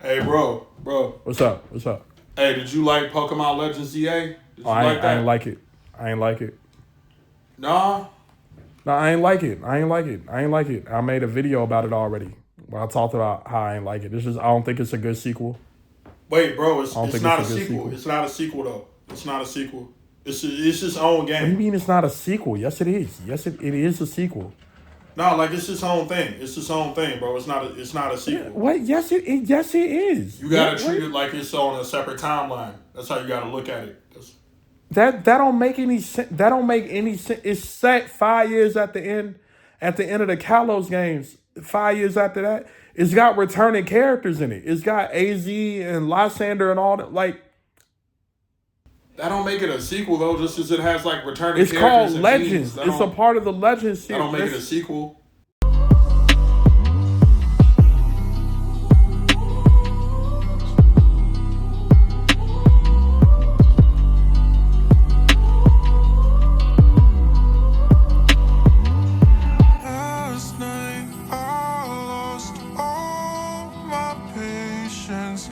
Hey, bro. What's up? What's up? Hey, did you like Pokemon Legends ZA? Did Oh, you like I ain't that? like it. I ain't like it. Nah. No, I ain't like it. I ain't like it. I ain't like it. I made a video about it already where I talked about how I ain't like it. This is I don't think it's a good sequel. Wait, bro. I don't It's think it's not a a good sequel. sequel. It's not a sequel though. It's not a sequel. It's its own What do you game. mean it's not a sequel? Yes, it is. Yes, it is a sequel. No, like it's its own thing. It's its own thing, bro. It's not a Yeah, sequel. what? Yes, it is. You Yeah, gotta treat what? it like it's on a separate timeline. That's how you gotta look at it. That don't make any sense. That don't make any sense. It's set 5 years at the end of the Kalos games. 5 years after that, it's got returning characters in it. It's got Az and Lysander and all that. Like That don't make it a sequel though, just as it has like returning it's called characters and themes. Legends. It's a part of the Legends That series. don't make it a sequel. Last night I lost all my patience.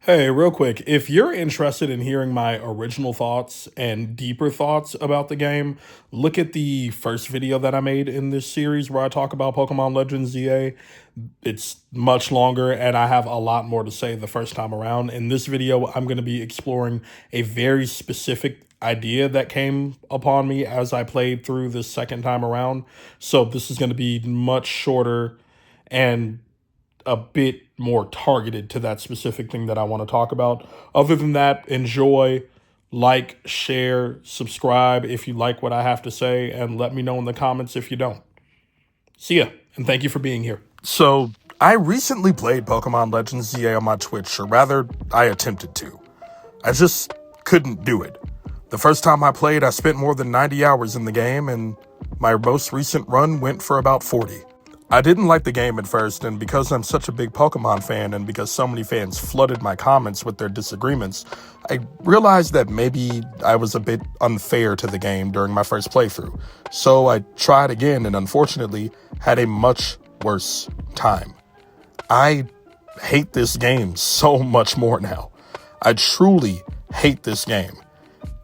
Hey, real quick, if you're interested in hearing my original thoughts and deeper thoughts about the game, look at the first video that I made in this series where I talk about Pokemon Legends ZA. It's much longer and I have a lot more to say the first time around. In this video, I'm going to be exploring a very specific idea that came upon me as I played through this second time around. So this is going to be much shorter and a bit more targeted to that specific thing that I want to talk about. Other than that, enjoy, like, share, subscribe if you like what I have to say, and let me know in the comments if you don't. See ya, and thank you for being here. So, I recently played Pokemon Legends ZA on my Twitch, or rather, I attempted to. I just couldn't do it. The first time I played, I spent more than 90 hours in the game, and my most recent run went for about 40. I didn't like the game at first, and because I'm such a big Pokemon fan and because so many fans flooded my comments with their disagreements, I realized that maybe I was a bit unfair to the game during my first playthrough. So I tried again and unfortunately had a much worse time. I hate this game so much more now. I truly hate this game.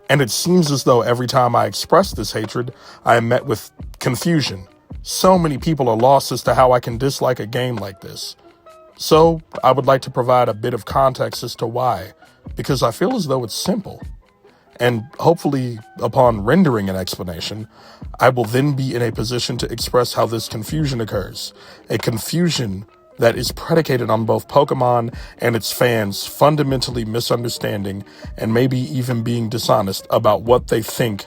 And it seems as though every time I express this hatred, I am met with confusion. So many people are lost as to how I can dislike a game like this. So, I would like to provide a bit of context as to why, because I feel as though it's simple. And hopefully, upon rendering an explanation, I will then be in a position to express how this confusion occurs. A confusion that is predicated on both Pokemon and its fans fundamentally misunderstanding and maybe even being dishonest about what they think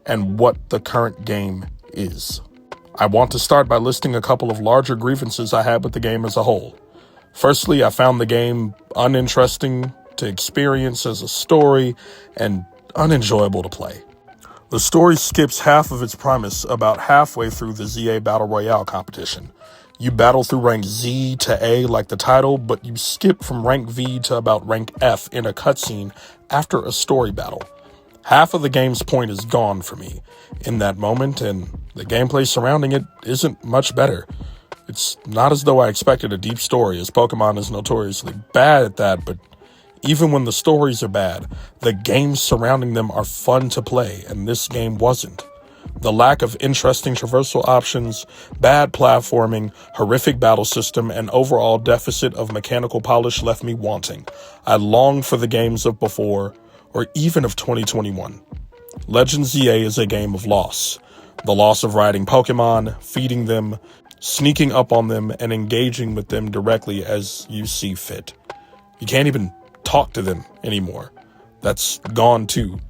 and what the current game is. I want to start by listing a couple of larger grievances I had with the game as a whole. Firstly, I found the game uninteresting to experience as a story and unenjoyable to play. The story skips half of its premise about halfway through the ZA Battle Royale competition. You battle through rank Z to A like the title, but you skip from rank V to about rank F in a cutscene after a story battle. Half of the game's point is gone for me in that moment, and the gameplay surrounding it isn't much better. It's not as though I expected a deep story, as Pokemon is notoriously bad at that, but even when the stories are bad, the games surrounding them are fun to play, and this game wasn't. The lack of interesting traversal options, bad platforming, horrific battle system, and overall deficit of mechanical polish left me wanting. I long for the games of before, or even of 2021. Legends ZA is a game of loss. The loss of riding Pokemon, feeding them, sneaking up on them, and engaging with them directly as you see fit. You can't even talk to them anymore. That's gone too.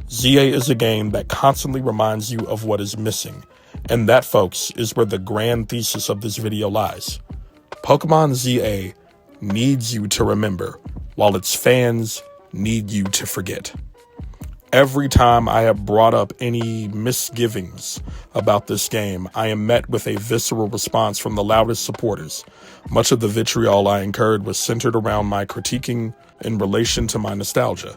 ZA is a game that constantly reminds you of what is missing. And that, folks, is where the grand thesis of this video lies. Pokemon ZA needs you to remember, while its fans need you to forget. Every time I have brought up any misgivings about this game, I am met with a visceral response from the loudest supporters. Much of the vitriol I incurred was centered around my critiquing in relation to my nostalgia.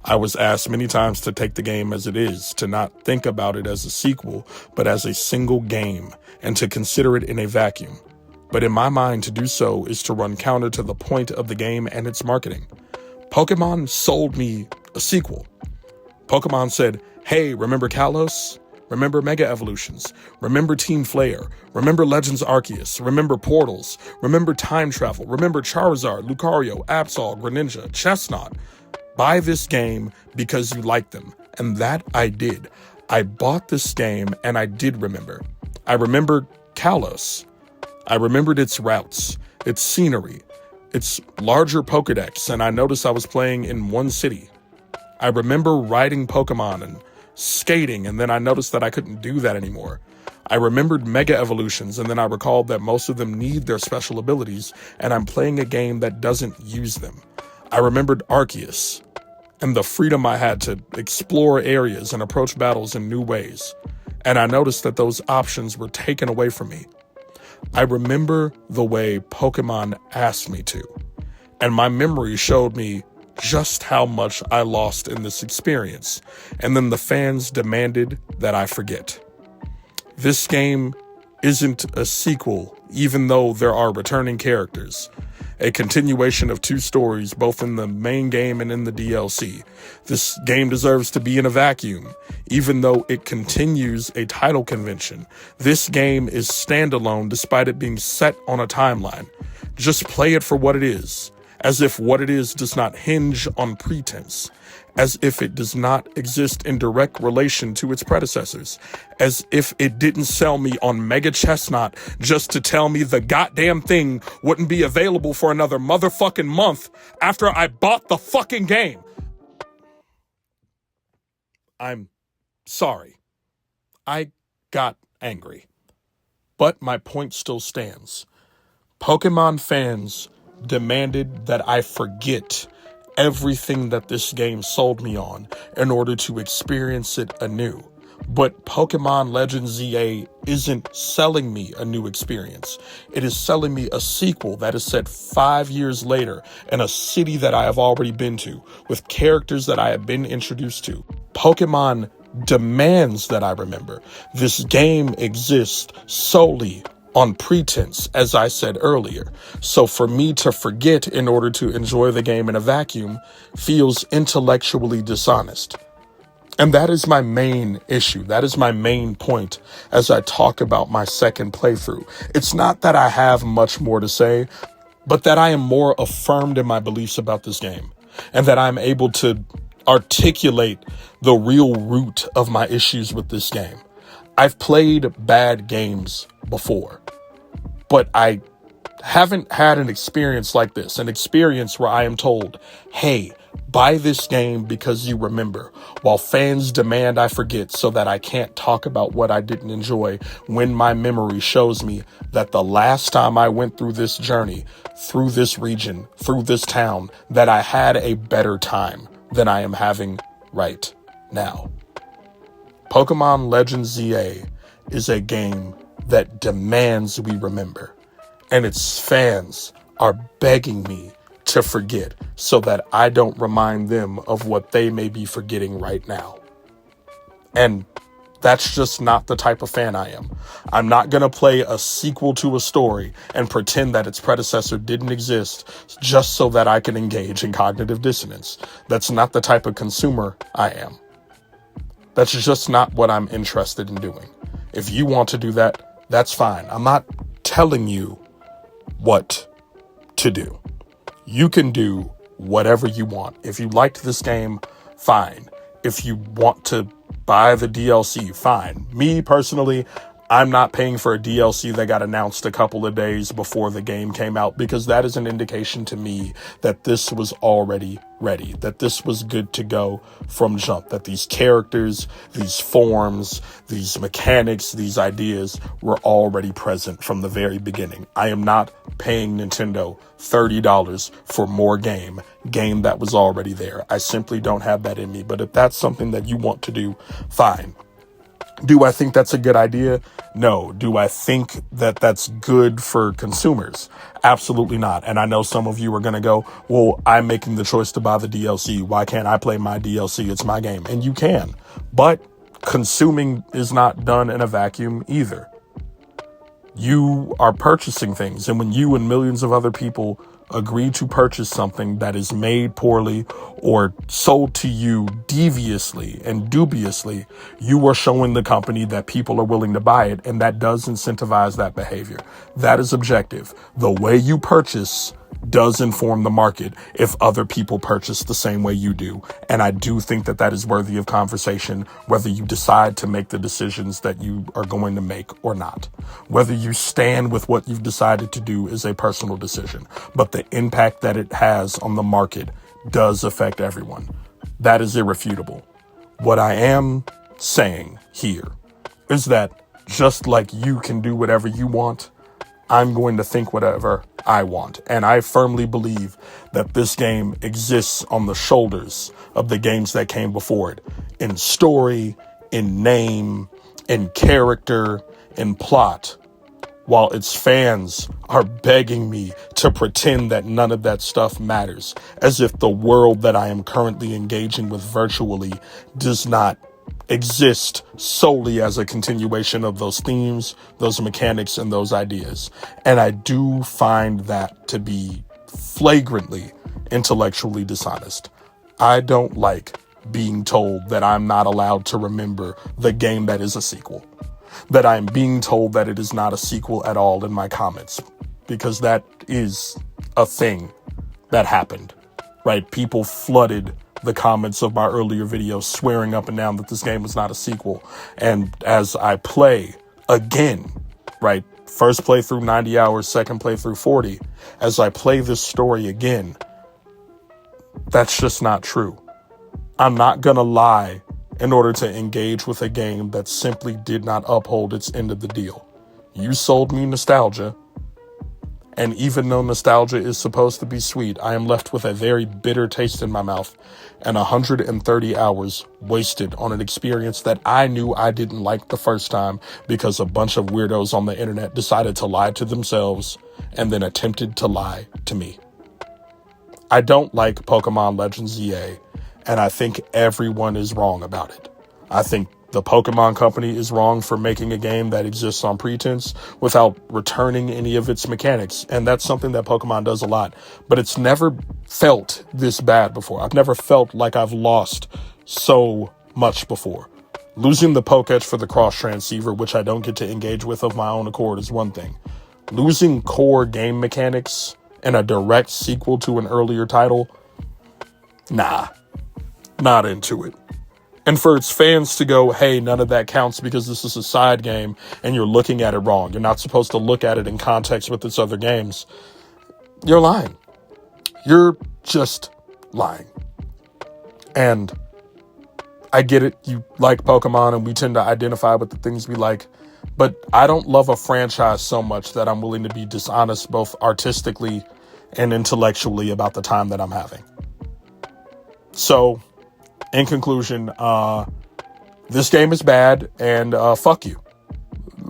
I was asked many times to take the game as it is, to not think about it as a sequel, but as a single game, and to consider it in a vacuum. But in my mind, to do so is to run counter to the point of the game and its marketing. Pokemon sold me a sequel. Pokemon said, hey, remember Kalos? Remember Mega Evolutions? Remember Team Flare? Remember Legends Arceus? Remember Portals? Remember Time Travel? Remember Charizard, Lucario, Absol, Greninja, Chestnut? Buy this game because you like them. And that I did. I bought this game and I did remember. I remembered Kalos. I remembered its routes, its scenery, its larger Pokedex, and I noticed I was playing in one city. I remember riding Pokemon and skating, and then I noticed that I couldn't do that anymore. I remembered Mega Evolutions, and then I recalled that most of them need their special abilities, and I'm playing a game that doesn't use them. I remembered Arceus, and the freedom I had to explore areas and approach battles in new ways. And I noticed that those options were taken away from me. I remember the way Pokemon asked me to, and my memory showed me just how much I lost in this experience, and then the fans demanded that I forget. This game isn't a sequel, even though there are returning characters. A continuation of two stories, both in the main game and in the DLC. This game deserves to be in a vacuum, even though it continues a title convention. This game is standalone despite it being set on a timeline. Just play it for what it is, as if what it is does not hinge on pretense, as if it does not exist in direct relation to its predecessors, as if it didn't sell me on Mega Chestnut just to tell me the goddamn thing wouldn't be available for another motherfucking month after I bought the fucking game. I'm sorry. I got angry. But my point still stands. Pokemon fans demanded that I forget everything that this game sold me on in order to experience it anew. But Pokemon Legends ZA isn't selling me a new experience. It is selling me a sequel that is set 5 years later in a city that I have already been to, with characters that I have been introduced to. Pokemon demands that I remember. This game exists solely on pretense, as I said earlier. So for me to forget in order to enjoy the game in a vacuum feels intellectually dishonest. And that is my main issue. That is my main point as I talk about my second playthrough. It's not that I have much more to say, but that I am more affirmed in my beliefs about this game, and that I'm able to articulate the real root of my issues with this game. I've played bad games before, but I haven't had an experience like this, an experience where I am told, hey, buy this game because you remember, while fans demand I forget so that I can't talk about what I didn't enjoy when my memory shows me that the last time I went through this journey, through this region, through this town, that I had a better time than I am having right now. Pokemon Legends ZA is a game that demands we remember, and its fans are begging me to forget so that I don't remind them of what they may be forgetting right now. And that's just not the type of fan I am. I'm not going to play a sequel to a story and pretend that its predecessor didn't exist just so that I can engage in cognitive dissonance. That's not the type of consumer I am. That's just not what I'm interested in doing. If you want to do that, that's fine. I'm not telling you what to do. You can do whatever you want. If you liked this game, fine. If you want to buy the DLC, fine. Me personally, I'm not paying for a DLC that got announced a couple of days before the game came out, because that is an indication to me that this was already ready, that this was good to go from jump, that these characters, these forms, these mechanics, these ideas were already present from the very beginning. I am not paying Nintendo $30 for more game that was already there. I simply don't have that in me. But if that's something that you want to do, fine. Do I think that's a good idea? No. Do I think that that's good for consumers? Absolutely not. And I know some of you are going to go, well, I'm making the choice to buy the DLC. Why can't I play my DLC? It's my game. And you can. But consuming is not done in a vacuum either. You are purchasing things, and when you and millions of other people agree to purchase something that is made poorly or sold to you deviously and dubiously, you are showing the company that people are willing to buy it, and that does incentivize that behavior. That is objective. The way you purchase does inform the market if other people purchase the same way you do. And I do think that that is worthy of conversation, whether you decide to make the decisions that you are going to make or not. Whether you stand with what you've decided to do is a personal decision, but the impact that it has on the market does affect everyone. That is irrefutable. What I am saying here is that just like you can do whatever you want, I'm going to think whatever I want. And I firmly believe that this game exists on the shoulders of the games that came before it, in story, in name, in character, in plot, while its fans are begging me to pretend that none of that stuff matters, as if the world that I am currently engaging with virtually does not exist solely as a continuation of those themes, those mechanics, and those ideas. And I do find that to be flagrantly intellectually dishonest. I don't like being told that I'm not allowed to remember the game that is a sequel, that I'm being told that it is not a sequel at all in my comments, because that is a thing that happened, right? People flooded the comments of my earlier videos swearing up and down that this game was not a sequel. And as I play again, right, first playthrough 90 hours, second playthrough 40, as I play this story again, that's just not true. I'm not gonna lie in order to engage with a game that simply did not uphold its end of the deal. You sold me nostalgia, and even though nostalgia is supposed to be sweet, I am left with a very bitter taste in my mouth and 130 hours wasted on an experience that I knew I didn't like the first time because a bunch of weirdos on the internet decided to lie to themselves and then attempted to lie to me. I don't like Pokemon Legends EA, and I think everyone is wrong about it. I think the Pokemon Company is wrong for making a game that exists on pretense without returning any of its mechanics. And that's something that Pokemon does a lot. But it's never felt this bad before. I've never felt like I've lost so much before. Losing the Pokédex for the cross transceiver, which I don't get to engage with of my own accord, is one thing. Losing core game mechanics in a direct sequel to an earlier title, nah, not into it. And for its fans to go, hey, none of that counts because this is a side game and you're looking at it wrong. You're not supposed to look at it in context with its other games. You're lying. You're just lying. And I get it. You like Pokemon and we tend to identify with the things we like. But I don't love a franchise so much that I'm willing to be dishonest both artistically and intellectually about the time that I'm having. So, in conclusion, this game is bad, and fuck you.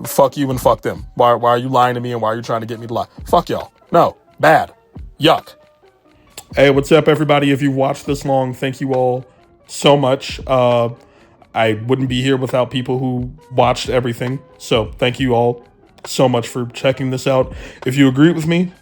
Fuck you and fuck them. Why are you lying to me, and why are you trying to get me to lie? Fuck y'all. No. Bad. Yuck. Hey, what's up, everybody? If you've watched this long, thank you all so much. I wouldn't be here without people who watched everything. So thank you all so much for checking this out. If you agree with me,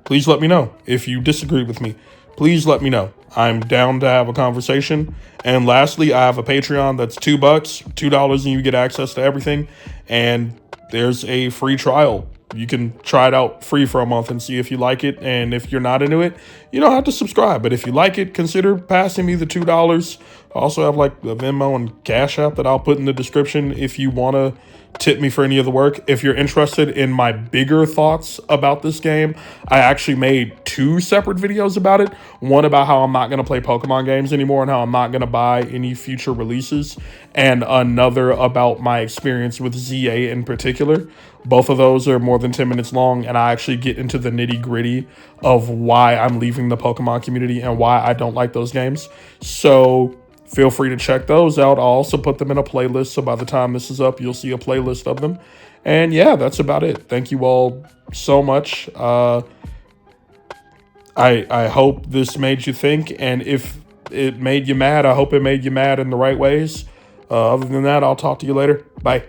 please let me know. If you disagree with me, please let me know. I'm down to have a conversation. And lastly, I have a Patreon that's $2, $2, and you get access to everything. And there's a free trial. You can try it out free for a month and see if you like it. And if you're not into it, you don't have to subscribe. But if you like it, consider passing me the $2. I also have like the Venmo and Cash App that I'll put in the description if you want to tip me for any of the work. If you're interested in my bigger thoughts about this game, I actually made 2 separate videos about it. One about how I'm not going to play Pokemon games anymore and how I'm not going to buy any future releases. And another about my experience with ZA in particular. Both of those are more than 10 minutes long, and I actually get into the nitty-gritty of why I'm leaving the Pokemon community and why I don't like those games. So feel free to check those out. I'll also put them in a playlist, so by the time this is up, you'll see a playlist of them. And yeah, that's about it. Thank you all so much. I hope this made you think, and if it made you mad, I hope it made you mad in the right ways. Other than that, I'll talk to you later. Bye.